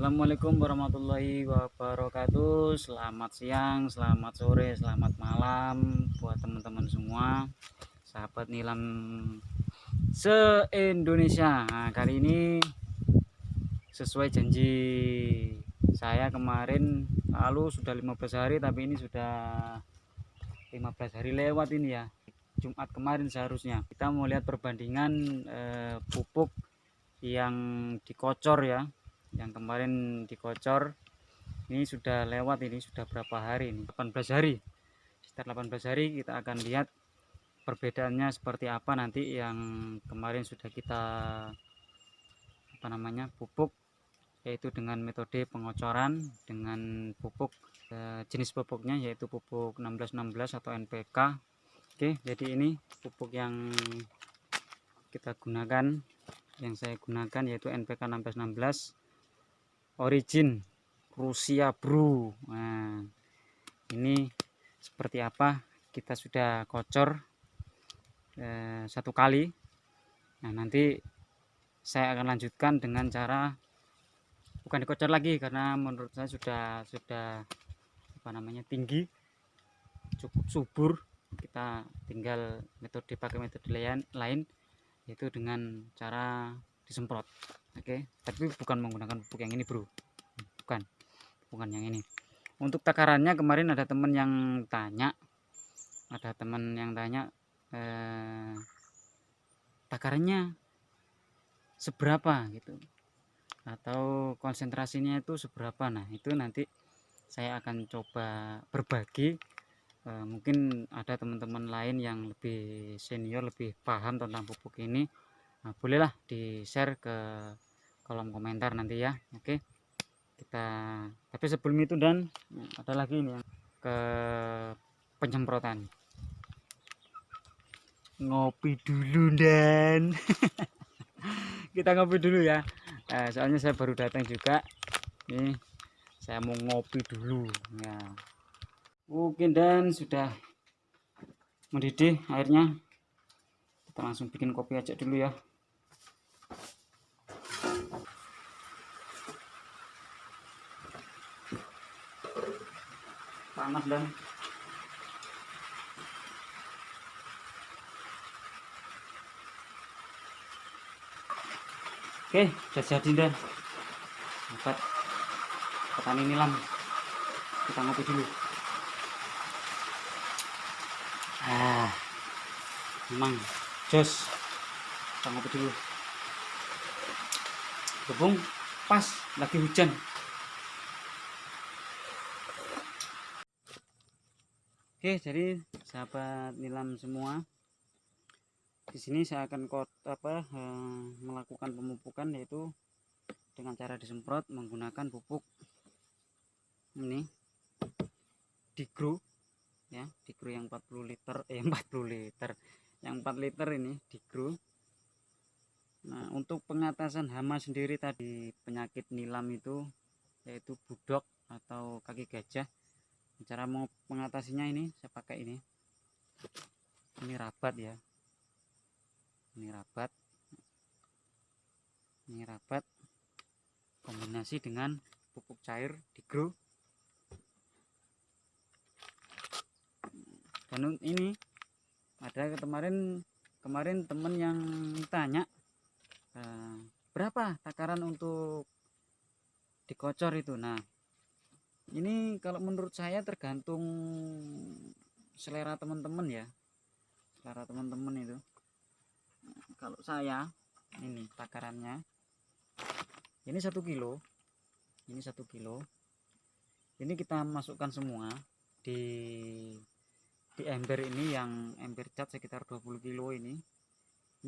Assalamualaikum warahmatullahi wabarakatuh. Selamat siang, selamat sore, selamat malam buat teman-teman semua, sahabat nilam se-Indonesia. Nah, kali ini sesuai janji saya kemarin, lalu sudah 15 hari, tapi ini sudah 15 hari lewat ini ya. Jumat kemarin seharusnya kita mau lihat perbandingan pupuk yang dikocor ya, yang kemarin dikocor. Ini sudah lewat, ini sudah berapa hari ini, 18 hari. Sekitar 18 hari kita akan lihat perbedaannya seperti apa nanti. Yang kemarin sudah kita pupuk, yaitu dengan metode pengocoran dengan pupuk jenis pupuknya yaitu pupuk 1616 atau NPK. Oke, jadi ini pupuk yang kita gunakan, yang saya gunakan yaitu NPK 1616 Origin Rusia Bro. Nah, ini seperti apa, kita sudah kocor satu kali. Nah, nanti saya akan lanjutkan dengan cara bukan dikocor lagi, karena menurut saya sudah tinggi, cukup subur. Kita tinggal pakai metode lain yaitu dengan cara disemprot. Oke, tapi bukan menggunakan pupuk yang ini bro, bukan yang ini. Untuk takarannya kemarin ada teman yang tanya, takarannya seberapa gitu, atau konsentrasinya itu seberapa. Nah, itu nanti saya akan coba berbagi. Mungkin ada teman-teman lain yang lebih senior, lebih paham tentang pupuk ini. Nah, bolehlah di share ke kolom komentar nanti ya. Oke, tapi sebelum itu dan ada lagi ini yang ke penyemprotan. Ngopi dulu dan kita ngopi dulu ya. Soalnya saya baru datang juga nih, saya mau ngopi dulu ya. Oke, dan sudah mendidih airnya, kita langsung bikin kopi aja dulu ya. Panas dan oke, sudah jadi dan dapat petani nilam. Kita ngopi dulu. Memang jos, kita ngopi dulu. Berhubung pas lagi hujan. Oke, jadi sahabat nilam semua, di sini saya akan melakukan pemupukan yaitu dengan cara disemprot menggunakan pupuk ini Digro ya, Digro yang 40 liter yang 4 liter ini Digro. Nah, untuk pengatasan hama sendiri tadi, penyakit nilam itu yaitu budok atau kaki gajah. Cara mau mengatasinya ini saya pakai ini rabat ya, ini rabat kombinasi dengan pupuk cair Digro. Dan ini ada kemarin temen yang tanya berapa takaran untuk dikocor itu. Nah, ini kalau menurut saya tergantung selera teman-teman ya, selera teman-teman itu. Kalau saya ini takarannya ini 1 kilo, ini kita masukkan semua di ember ini, yang ember cat sekitar 20 kilo ini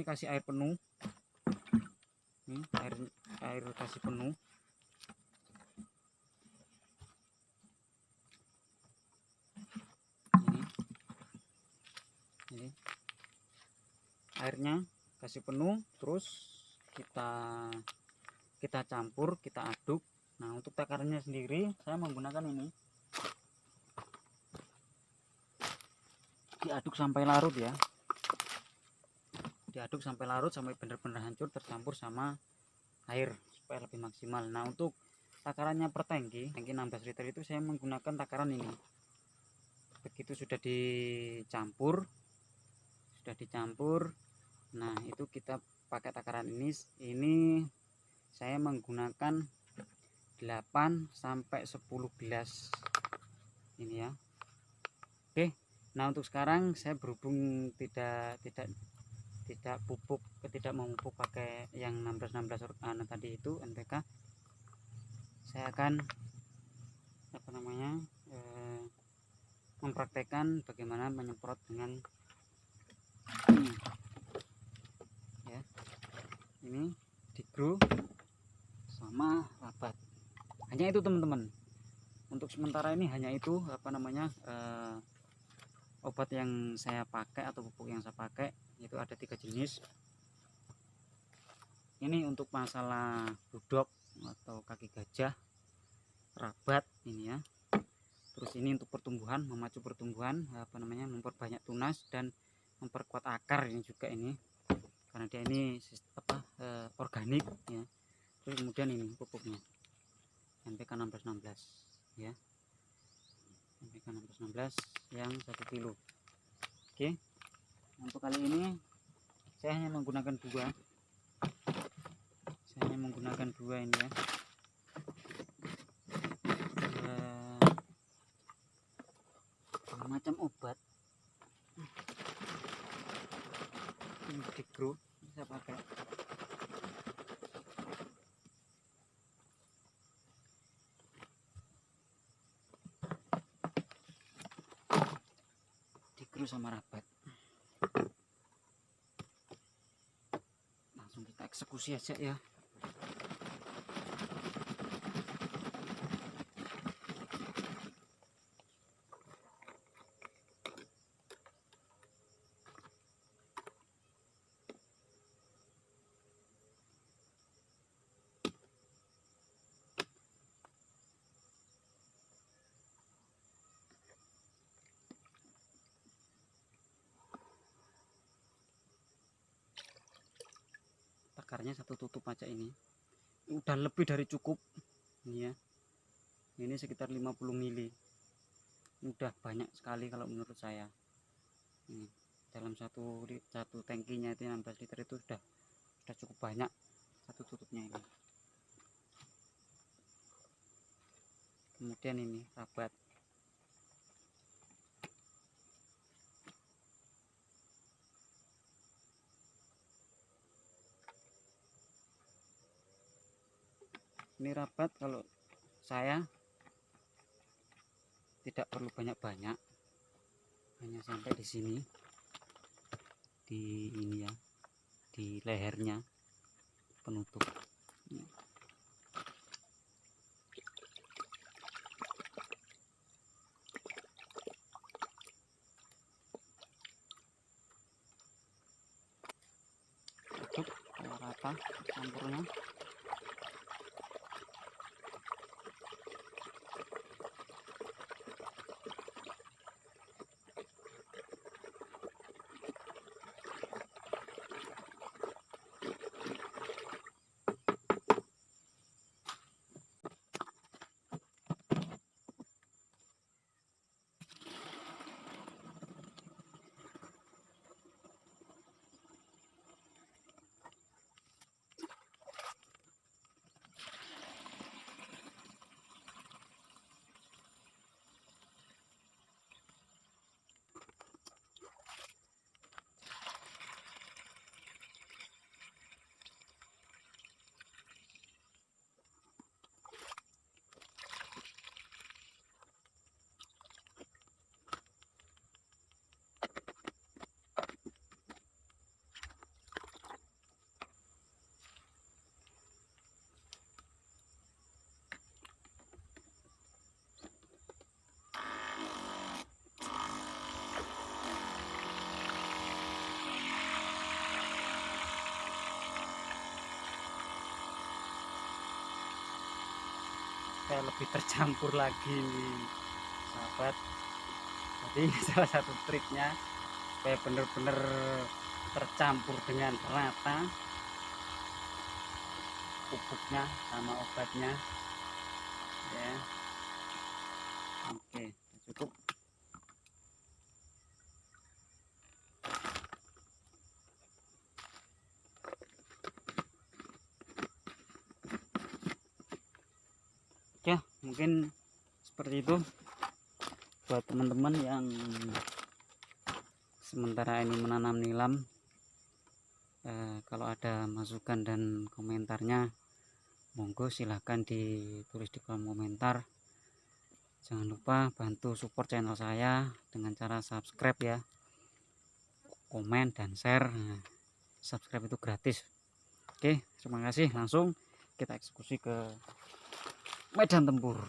kasih air penuh. Ini air kasih penuh. Ini airnya kasih penuh, terus kita campur, kita aduk. Nah, untuk takarannya sendiri saya menggunakan ini, diaduk sampai larut ya, sampai benar-benar hancur tercampur sama air supaya lebih maksimal. Nah, untuk takarannya per tangki 16 liter itu saya menggunakan takaran ini. Begitu sudah dicampur, nah itu kita pakai takaran ini saya menggunakan 8 sampai 10 gelas ini ya. Oke, nah untuk sekarang saya berhubung tidak memupuk pakai yang 16 tadi itu NPK, saya akan mempraktekkan bagaimana menyemprot dengan ini ya, ini Digro sama Rabat. Hanya itu teman-teman, untuk sementara ini hanya itu obat yang saya pakai atau pupuk yang saya pakai, itu ada 3 jenis. Ini untuk masalah budok atau kaki gajah, Rabat ini ya. Terus ini untuk pertumbuhan, memacu pertumbuhan, memperbanyak tunas dan memperkuat akar ini juga ini, karena dia ini organik ya. Terus kemudian ini pupuknya NPK 1616 ya, NPK 1616 yang 1 kilo. Oke, untuk kali ini saya hanya menggunakan dua ini ya. Macam obat ini Digro saya pakai. Digro sama Rabat. Langsung kita eksekusi aja ya. Takarnya 1 tutup aja ini udah lebih dari cukup ini ya. Ini sekitar 50 mili, udah banyak sekali kalau menurut saya. Ini dalam satu tangkinya itu 16 liter itu sudah cukup banyak 1 tutupnya ini. Kemudian ini Rabat. Ini Rabat kalau saya tidak perlu banyak-banyak, hanya sampai di sini, di ini ya, di lehernya penutup. Tutup rata campurnya. Kayak lebih tercampur lagi nih sahabat. Jadi salah satu triknya supaya benar-benar tercampur dengan rata pupuknya sama obatnya. ya. Oke, cukup. Oke, mungkin seperti itu buat teman-teman yang sementara ini menanam nilam. Kalau ada masukan dan komentarnya, monggo silahkan ditulis di kolom komentar. Jangan lupa bantu support channel saya dengan cara subscribe ya, komen dan share. Nah, subscribe itu gratis. Oke, terima kasih. Langsung kita eksekusi ke medan tempur.